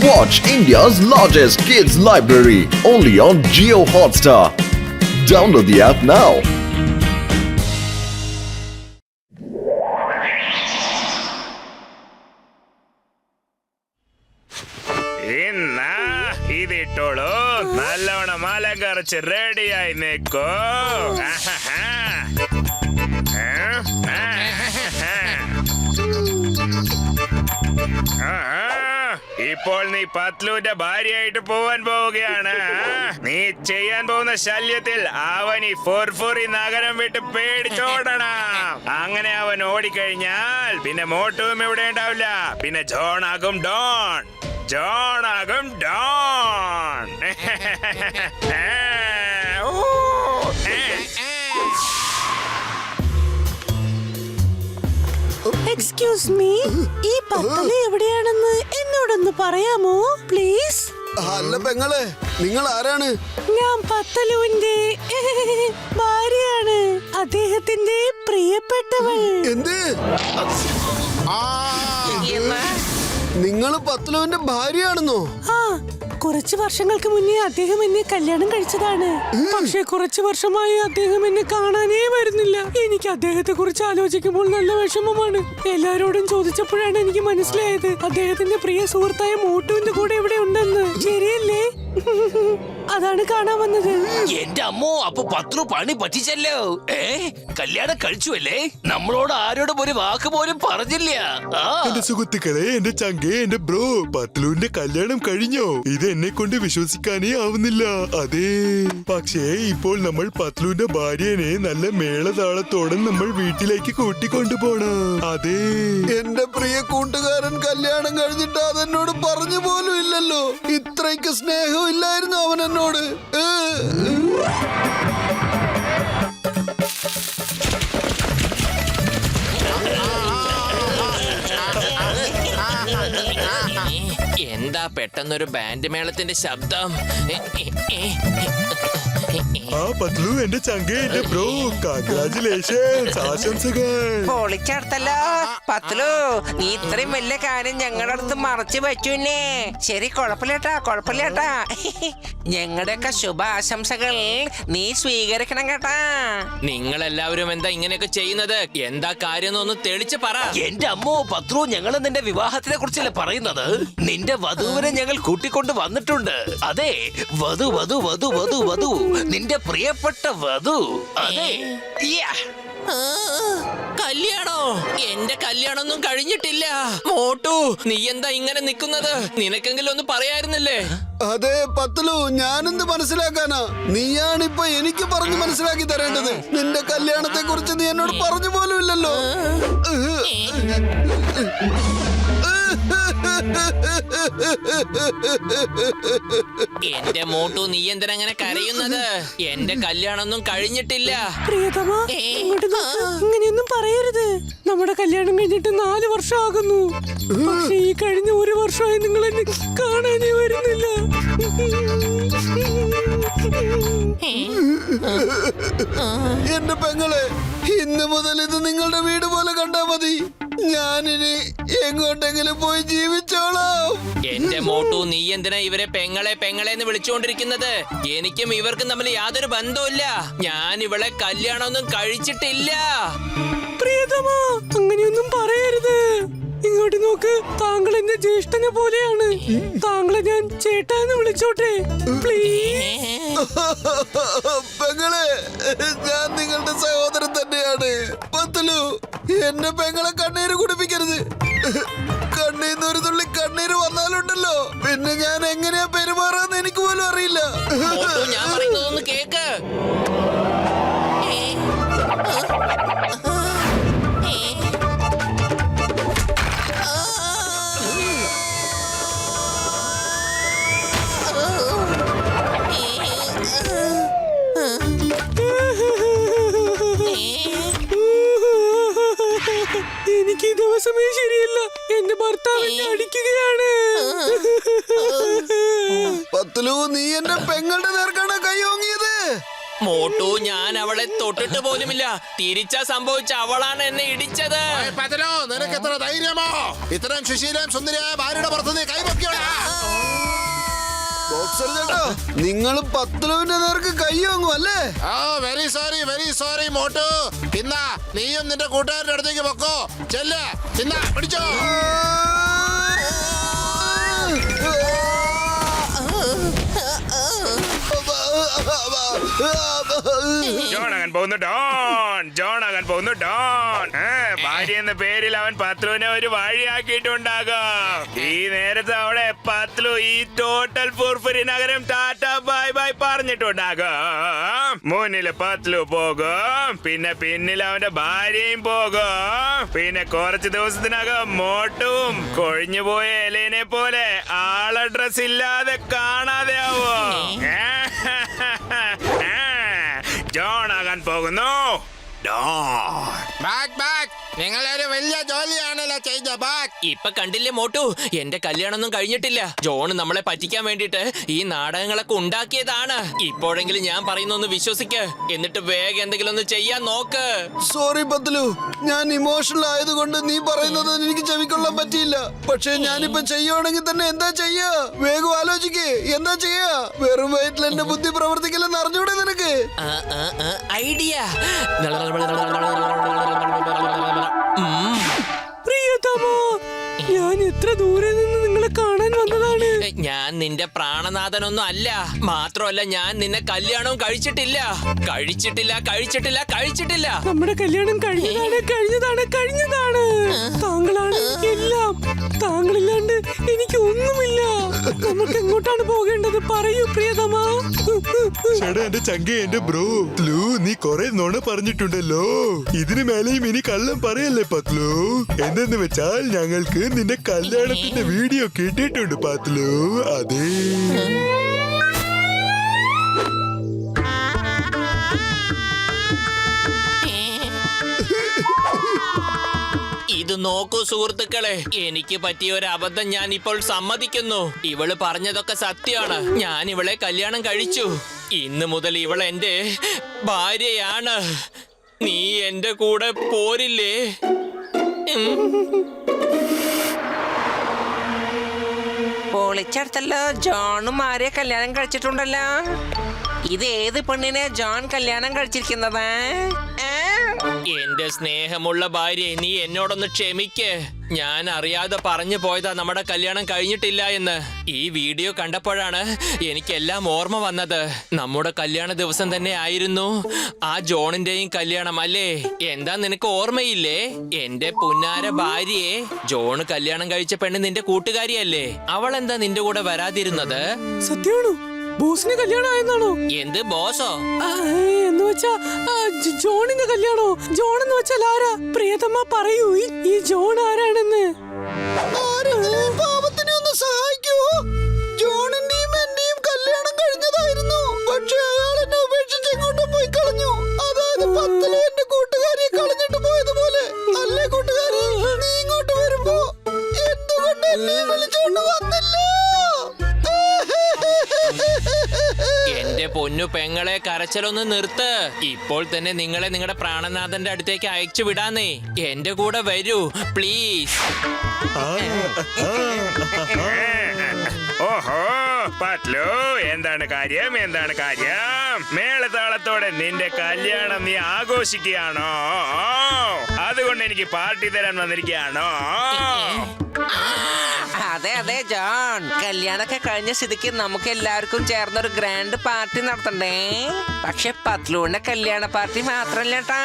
Watch India's largest kids library only on Jio Hotstar. Download the app now. ഇതിട്ടോളൂ, നല്ലവണ്ണം അലങ്കറിച്ച് റെഡിയായി നിൽക്കൂ. ഇപ്പോൾ നീ പത്ലുവിന്റെ ഭാര്യയായിട്ട് പോവാൻ പോവുകയാണ്. നീ ചെയ്യാൻ പോകുന്ന ശല്യത്തിൽ അവൻ ഈ ഫുർഫുറി നഗരം വിട്ട് പേടിച്ചോടണം. അങ്ങനെ അവൻ ഓടിക്കഴിഞ്ഞാൽ പിന്നെ മോട്ടുവും ഇവിടെ ഉണ്ടാവില്ല. പിന്നെ ജോണാകും ഡോൺ. ജോണാകും ഡോൺ. എക്സ്ക്യൂസ് മീ, ഈ പത്തല് എവിടെയാണെന്ന് എന്നോടൊന്ന് പറയാമോ പ്ലീസ്? അല്ല പെങ്ങളെ, നിങ്ങൾ ആരാണ്? ഞാൻ പത്തലുവിന്റെ ഭാര്യയാണ്, അദ്ദേഹത്തിന്റെ പ്രിയപ്പെട്ടവൾ. എന്ത്? നിങ്ങൾ പത്തലുവിന്റെ ഭാര്യയാണെന്നോ? ആ, കുറച്ച് വർഷങ്ങൾക്ക് മുന്നേ അദ്ദേഹം എന്നെ കല്യാണം കഴിച്ചതാണ്. പക്ഷെ കുറച്ച് വർഷമായി അദ്ദേഹം എന്നെ കാണാനേ വരുന്നില്ല. എനിക്ക് അദ്ദേഹത്തെ കുറിച്ച് ആലോചിക്കുമ്പോൾ നല്ല വിഷമമാണ്. എല്ലാരോടും ചോദിച്ചപ്പോഴാണ് എനിക്ക് മനസ്സിലായത് അദ്ദേഹത്തിന്റെ പ്രിയ സുഹൃത്തായ മോട്ടുവിന്റെ കൂടെ ഇവിടെ ഉണ്ടെന്ന്. ശരിയല്ലേ? അതാണ് കാണാൻ വന്നത്. എന്റെ അമ്മോ, അപ്പൊ പത്രു പണി പറ്റിച്ചല്ലോ. കല്യാണം കഴിച്ചുവല്ലേ? നമ്മളോട് ആരോടും ഒരു വാക്ക് പോലും പറഞ്ഞില്ല. എന്റെ സുഹൃത്തുക്കളെ, എന്റെ ചങ്കേ, എന്റെ ബ്രോ, പത്ലുവിന്റെ കല്യാണം കഴിഞ്ഞോ? ഇത് എന്നെ കൊണ്ട് വിശ്വസിക്കാനേ ആവുന്നില്ല. അതെ, പക്ഷേ ഇപ്പോൾ നമ്മൾ പത്ലുവിന്റെ ഭാര്യനെ നല്ല മേളതാളത്തോടെ നമ്മൾ വീട്ടിലേക്ക് കൂട്ടിക്കൊണ്ടു പോണം. അതെ, എന്റെ പ്രിയ കൂട്ടുകാരൻ കല്യാണം കഴിഞ്ഞിട്ട് അതെന്നോട് പറഞ്ഞു പോലും ഇല്ലല്ലോ. ഇത്രയ്ക്ക് സ്നേഹം ഇല്ലായിരുന്നു അവൻ എന്നോട്. എന്താ പെട്ടെന്നൊരു ബാൻഡ് മേളത്തിന്റെ ശബ്ദം? ആ പത്ലു, എന്റെ ചങ്കേ, എന്റെ ബ്രോ, കൺഗ്രാചുലേഷൻസ്, ആശംസകൾ. പൊളിച്ചടുത്തല്ലോ പത്ലു, നീ ഇത്രയും വലിയ കാര്യം ഞങ്ങളുടെ അടുത്ത് മറച്ചു വെച്ചുന്നേ. ശരി, കുഴപ്പമില്ലേട്ടാ, കുഴപ്പമില്ലേട്ടാ. ഞങ്ങളുടെയൊക്കെ ശുഭ ആശംസകൾ നീ സ്വീകരിക്കണം കേട്ടാ. നിങ്ങൾ എല്ലാവരും എന്താ ഇങ്ങനെയൊക്കെ ചെയ്യുന്നത്? എന്താ കാര്യം ഒന്ന് തെളിച്ച് പറ. എന്റെ അമ്മോ പത്രു, ഞങ്ങൾ നിന്റെ വിവാഹത്തിനെ കുറിച്ചല്ലേ പറയുന്നത്? നിന്റെ വധുവിനെ ഞങ്ങൾ കൂട്ടിക്കൊണ്ട് വന്നിട്ടുണ്ട്. അതെ, വധു വധു വധു വധു വധു, നിന്റെ പ്രിയപ്പെട്ട വധു. അതെ, കല്യാണോ? എന്റെ കല്യാണമൊന്നും കഴിഞ്ഞിട്ടില്ല. മോട്ടു, നീ എന്താ ഇങ്ങനെ നിൽക്കുന്നത്? നിനക്കെങ്കിലും ഒന്ന് പറയായിരുന്നില്ലേ? അതെ പത്ലു, ഞാനെന്ത് മനസ്സിലാക്കാനാ? നീയാണിപ്പൊ എനിക്ക് പറഞ്ഞു മനസ്സിലാക്കി തരേണ്ടത്. നിന്റെ കല്യാണത്തെ കുറിച്ച് നീ എന്നോട് പറഞ്ഞു പോലും ഇല്ലല്ലോ. എന്റെ മോട്ടു, നീ എന്തിനാ അങ്ങനെ കരയുന്നത്? എന്റെ കല്യാണമൊന്നും കഴിഞ്ഞിട്ടില്ല. പ്രിയതമ, ഇങ്ങനെയൊന്നും പറയരുത്. നമ്മുടെ കല്യാണം കഴിഞ്ഞിട്ട് 4 വർഷം ആകുന്നു. പക്ഷെ ഈ കഴിഞ്ഞ 1 വർഷമായി നിങ്ങൾ എന്നെ കാണാനേ വരുന്നില്ല. എന്റെ പെങ്ങളെ, ഇന്ന് മുതൽ ഇത് നിങ്ങളുടെ വീട് പോലെ കണ്ടാ മതി. ഞാനിനി എങ്ങോട്ടെങ്കിലും പോയി ജീവിച്ചോളാം. എന്റെ മോട്ടു, നീ എന്തിനാ ഇവരെ പെങ്ങളെ പെങ്ങളെ എന്ന് വിളിച്ചുകൊണ്ടിരിക്കുന്നത്? എനിക്കും ഇവർക്കും തമ്മിൽ യാതൊരു ബന്ധവുമില്ല. ഞാൻ ഇവളെ കല്യാണമൊന്നും കഴിച്ചിട്ടില്ല. പ്രിയതമ, അങ്ങനെയൊന്നും പറയരുത്. ഇങ്ങോട്ട് നോക്ക്, താങ്കൾ എന്റെ ജ്യേഷ്ഠനെ പോലെയാണ്. താങ്കളെ ഞാൻ ചേട്ടാന്ന് വിളിച്ചോട്ടെ പ്ലീസ്? പെങ്ങളെ, ഞാൻ നിങ്ങളുടെ സഹോദരൻ തന്നെയാണ്. പത്ലു, എന്നെ പെങ്ങളെ കണ്ണീര് കുടിപ്പിക്കരുത്. കണ്ണീന്ന് ഒരു തുള്ളി കണ്ണീര് വന്നാലുണ്ടല്ലോ, പിന്നെ ഞാൻ എങ്ങനെയാ പെരുമാറാന്ന് എനിക്ക് പോലും അറിയില്ല. ഞാൻ പറയുന്നതൊന്ന് കേക്ക്. എനിക്ക് ഈ ദിവസമേ ശരിയല്ല. എന്റെ ഭർത്താവ് എന്നെ അടിക്കുകയാണ്. പത്ലു, നീ എന്റെ പെങ്ങളുടെ നേർക്കാണ് കൈയോങ്ങിയത്. മോട്ടു, ഞാൻ അവളെ തൊട്ടിട്ട് പോലുമില്ല. തിരിച്ചാ സംഭവിച്ച അവളാണ് എന്നെ ഇടിച്ചത്. നിനക്ക് എത്ര ധൈര്യമോ? ഇത്രയും സുശീലം സുന്ദരിയായ ഭാര്യയുടെ പുറത്ത് നീ കൈപൊക്കിയോടാ? ബോക്സർ ചേട്ടാ, നിങ്ങൾ പത്ലുവിന്റെ നേർക്ക് കൈ വാങ്ങും അല്ലേ? Very sorry Motu. തിന്നാ, നീയും നിന്റെ കൂട്ടുകാരുടെ അടുത്തേക്ക് പൊക്കോ. ചെല്ല്, തിന്നാ, പിടിച്ചോ. ജോണാകാൻ പോകുന്നു ഡോൺ. ഭാര്യ എന്ന പേരിൽ അവൻ പത്ലുവിനെ ഒരു വഴിയാക്കിയിട്ടുണ്ടാകും. ഈ നേരത്തെ അവിടെ പത്ലു ഈ ടോട്ടൽ ഫുർഫുരി നഗരം ടാറ്റ ബൈ ബൈ പറഞ്ഞിട്ടുണ്ടാകും. മുന്നില് പത്ലു പോകും, പിന്നെ പിന്നിൽ അവന്റെ ഭാര്യയും പോകും. പിന്നെ കുറച്ച് ദിവസത്തിനകം മോട്ടും കൊഴിഞ്ഞുപോയ എലേനെ പോലെ ആളെ ഡ്രസ് ഇല്ലാതെ കാണാതെ ആവും. ജോൺ ആകാൻ പോകുന്നു ബാക്ക്. നിങ്ങളൊരു വലിയ ജോലിയാണല്ലോ ചെയ്ത ബാക്ക്. ഇപ്പൊ കണ്ടില്ലേ മോട്ടു, എന്റെ കല്യാണമൊന്നും കഴിഞ്ഞിട്ടില്ല. ജോൺ നമ്മളെ പറ്റിക്കാൻ വേണ്ടിട്ട് ഈ നാടകങ്ങളൊക്കെ ഉണ്ടാക്കിയതാണ്. ഇപ്പോഴെങ്കിലും ഞാൻ പറയുന്നൊന്ന് വിശ്വസിക്ക്, എന്നിട്ട് വേഗം എന്തെങ്കിലും ഒന്ന് ചെയ്യാൻ നോക്ക്. സോറി പത്ലു, ഞാൻ ഇമോഷണൽ ആയതുകൊണ്ട് നീ പറയുന്നത് എനിക്ക് ചെവിക്കൊള്ളാൻ പറ്റിയില്ല. പക്ഷെ ഞാനിപ്പോ ചെയ്യുവാണെങ്കിൽ തന്നെ എന്താ ചെയ്യാ? വേഗം ആലോചിക്ക്, എന്താ ചെയ്യാ? വെറും വയറ്റിൽ എന്റെ ബുദ്ധി പ്രവർത്തിക്കില്ലെന്ന് അറിഞ്ഞൂടെ നിനക്ക്? ഐഡിയ. പ്രിയതമാ, ഞാൻ എത്ര ദൂരെ നിന്ന് നിങ്ങളെ കാണാൻ വന്നതാണ്. ഞാൻ നിന്റെ പ്രാണനാഥനൊന്നും അല്ല. മാത്രമല്ല ഞാൻ നിന്നെ കല്യാണവും കഴിച്ചിട്ടില്ല. നമ്മുടെ കല്യാണം കഴിഞ്ഞതാണ്. താങ്കളാണ് എല്ലാം. താങ്കളില്ലാണ്ട് എനിക്ക് ഒന്നുമില്ല. നമുക്ക് എങ്ങോട്ടാണ് പോകേണ്ടത്? പറയൂ പ്രിയതമാ. ചേട്ടാ, എന്റെ ചങ്കേ, എന്റെ ബ്രോ പത്ലു, നീ കൊറേ നുണ പറഞ്ഞിട്ടുണ്ടല്ലോ. ഇതിന് മേലെയും ഇനി കള്ളം പറയല്ലേ പത്ലു. എന്തെന്ന് വെച്ചാൽ ഞങ്ങൾക്ക് നിന്റെ കല്യാണത്തിന്റെ വീഡിയോ കിട്ടിയിട്ടുണ്ട് പത്ലു. അതെ, ഇത് നോക്കൂ സുഹൃത്തുക്കളെ, എനിക്ക് പറ്റിയ ഒരു അബദ്ധം ഞാൻ ഇപ്പോൾ സമ്മതിക്കുന്നു. ഇവള് പറഞ്ഞതൊക്കെ സത്യമാണ്. ഞാൻ ഇവളെ കല്യാണം കഴിച്ചു. ഇന്ന് മുതൽ ഇവൾ എന്റെ ഭാര്യയാണ്. നീ എന്റെ കൂടെ പോരില്ലേ? പൊളിച്ചെടുത്തല്ലോ. ജോണും ആരെ കല്യാണം കഴിച്ചിട്ടുണ്ടല്ലോ. ഇത് ഏത് പെണ്ണിനെ ജോൺ കല്യാണം കഴിച്ചിരിക്കുന്നത്? എന്റെ സ്നേഹമുള്ള ഭാര്യ, നീ എന്നോടൊന്ന് ക്ഷമിക്ക്. ഞാൻ അറിയാതെ പറഞ്ഞു പോയതാ നമ്മുടെ കല്യാണം കഴിഞ്ഞിട്ടില്ല എന്ന്. ഈ വീഡിയോ കണ്ടപ്പോഴാണ് എനിക്കെല്ലാം ഓർമ്മ വന്നത്. നമ്മുടെ കല്യാണ ദിവസം തന്നെ ആയിരുന്നു ആ ജോണിന്റെയും കല്യാണം, അല്ലേ? എന്താ നിനക്ക് ഓർമ്മയില്ലേ? എന്റെ പുന്നാര ഭാര്യയെ, ജോണ് കല്യാണം കഴിച്ച പെണ്ണ് നിന്റെ കൂട്ടുകാരിയല്ലേ? അവൾ എന്താ നിന്റെ കൂടെ വരാതിരുന്നത്? സത്യമാണോ? ബോസിന് കല്യാണം ആയെന്നാണോ? എന്ത് ബോസോ? എന്ന് വെച്ചാ ജോണിന്റെ കല്യാണോ? ജോൺ എന്ന് വെച്ചാൽ ആരാ? പ്രിയതമ്മ പറയൂ, ഈ ജോൺ ആരാണെന്ന്. പാപത്തിനെ ഒന്ന് സഹായിക്കുവോ? ജോണിന്റെയും എന്റെയും കല്യാണം കഴിഞ്ഞതായിരുന്നു. പക്ഷെ അയാൾ എന്നെ ഉപേക്ഷിച്ച് എങ്ങോട്ടോ പോയി കളഞ്ഞു. അതായത് പത്ലു എന്റെ കൂട്ടുകാരിയെ കളഞ്ഞിട്ട് പോയതുപോലെ. അല്ലേ കൂട്ടുകാരി, നീ ഇങ്ങോട്ട് വരുമ്പോ എന്തുകൊണ്ട് എന്നെ വിളിച്ചോണ്ട് വന്നില്ല? എന്റെ പൊന്നു പെങ്ങളെ, കരച്ചിലൊന്ന് നിർത്ത്. ഇപ്പോൾ തന്നെ നിങ്ങളെ നിങ്ങളുടെ പ്രാണനാഥന്റെ അടുത്തേക്ക് അയച്ചു വിടാന്നേ. എന്റെ കൂടെ വരൂ പ്ലീസ്. ഓഹോ പത്ലു, എന്താണ് കാര്യം? മേളതാളത്തോടെ നിന്റെ കല്യാണം നീ ആഘോഷിക്കുകയാണോ? അതുകൊണ്ട് എനിക്ക് പാർട്ടി തരാൻ വന്നിരിക്കുകയാണോ? അതെ ജോൺ, കല്യാണൊക്കെ കഴിഞ്ഞ സ്ഥിതിക്ക് നമുക്ക് എല്ലാവർക്കും ചേർന്നൊരു ഗ്രാൻഡ് പാർട്ടി നടത്തണ്ടേ? പക്ഷെ പത്ലുവിന്റെ കല്യാണ പാർട്ടി മാത്രല്ല ട്ടാ,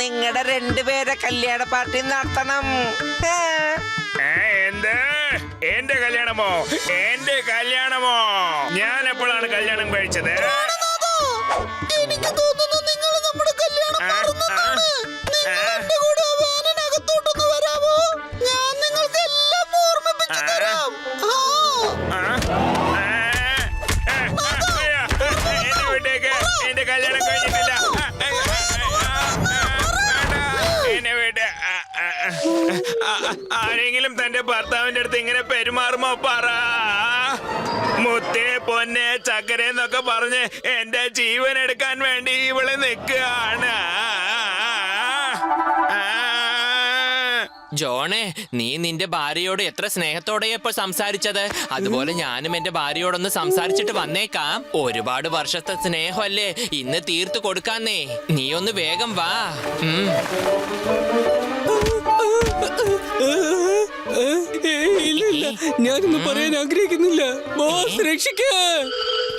നിങ്ങളുടെ രണ്ടുപേരെ കല്യാണ പാർട്ടി നടത്തണം. എന്ത്? എന്റെ കല്യാണമോ? ഞാൻ എപ്പോഴാണ് കല്യാണം കഴിച്ചത്? എനിക്ക് തോന്നുന്നു നിങ്ങൾ നമ്മുടെ കല്യാണം മറന്നെന്നാണ്. നിങ്ങൾ എന്റെ കൂടെ വാനിനകത്തോട്ടൊന്ന് വരാമോ? ഞാൻ നിങ്ങൾക്ക് എല്ലാം ഓർമ്മിപ്പിച്ചു തരാം. എന്നെ വിട്ടേക്ക്, എന്റെ കല്യാണം കഴിഞ്ഞിട്ടില്ല. എന്നെ വിട്ട്. ആരെങ്കിലും തന്റെ ഭർത്താവിന്റെ അടുത്ത് ഇങ്ങനെ പെരുമാറുമോ? പറ. മുത്തേ, പൊന്നെ, ചക്കരേന്നൊക്കെ പറഞ്ഞ് എന്റെ ജീവൻ എടുക്കാൻ വേണ്ടി ഇവള് നിൽക്കുകയാണ്. ജോണേ, നീ നിന്റെ ഭാര്യയോട് എത്ര സ്നേഹത്തോടെയാ ഇപ്പൊ സംസാരിച്ചത്. അതുപോലെ ഞാനും എന്റെ ഭാര്യയോടൊന്ന് സംസാരിച്ചിട്ട് വന്നേക്കാം. ഒരുപാട് വർഷത്തെ സ്നേഹമല്ലേ, ഇന്ന് തീർത്തു കൊടുക്കാന്നേ. നീ ഒന്ന് വേഗം വാ. ഇല്ല, ഞാനൊന്നും പറയാൻ ആഗ്രഹിക്കുന്നില്ല. ബോസ് രക്ഷിക്ക.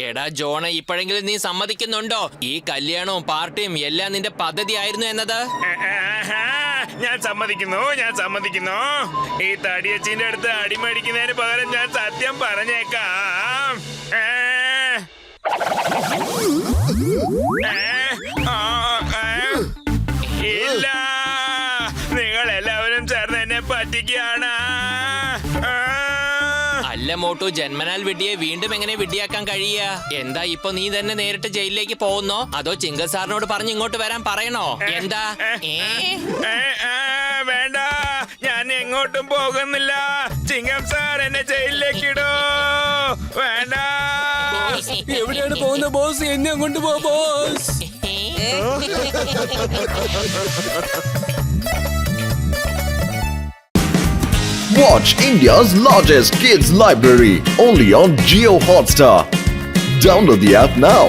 എടാ ജോണ, ഇപ്പോഴെങ്കിലും നീ സമ്മതിക്കുന്നുണ്ടോ ഈ കല്യാണവും പാർട്ടിയും എല്ലാം നിന്റെ പദ്ധതി ആയിരുന്നു എന്നത്? ഞാൻ സമ്മതിക്കുന്നു. ഈ തടിയച്ചിന്റെ അടുത്ത് അടിമടിക്കുന്നതിന് പകരം ഞാൻ സത്യം പറഞ്ഞേക്കാം. ഇല്ല, നിങ്ങൾ എല്ലാവരും ചേർന്ന് എന്നെ പറ്റിക്കുകയാണ്. അല്ല മോട്ടു, ജന്മനാൽ വിഡ്ഢിയെ വീണ്ടും എങ്ങനെ വിഡ്ഢിയാക്കാൻ കഴിയുക? എന്താ ഇപ്പൊ നീ തന്നെ നേരിട്ട് ജയിലിലേക്ക് പോകുന്നോ, അതോ ചിങ്ക സാറിനോട് പറഞ്ഞ് ഇങ്ങോട്ട് വരാൻ പറയണോ? എന്താ? വേണ്ട, ഞാൻ എങ്ങോട്ടും പോകുന്നില്ല. ചിങ്കം സാർ എന്നെ ജയിലിലേക്ക് ഇടൂ. വേണ്ട. എവിടെയാണ് പോകുന്ന ബോസ്? എന്നെ അങ്ങോട്ട് പോ boss. Watch India's largest kids library only on Geo Hotstar. Download the app now.